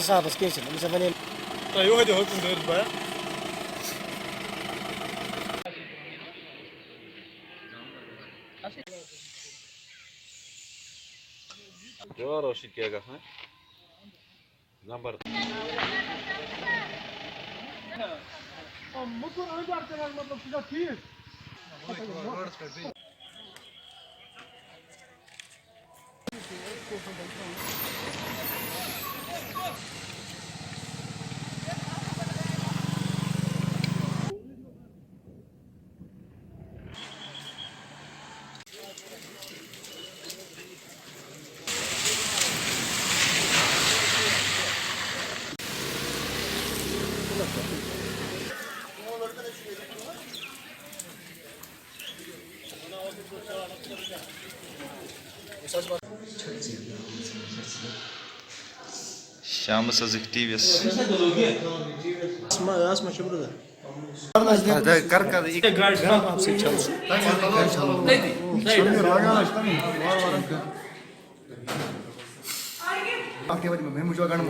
Sabe, esqueci, não sabe nem. طيب هدي هو كنت بقى जो रोशी किएगा है number Şam'ı aktivist. Asma şu burada. Hadi karka da ilk Hapse çalışıyor. aktivate में मुझे गाना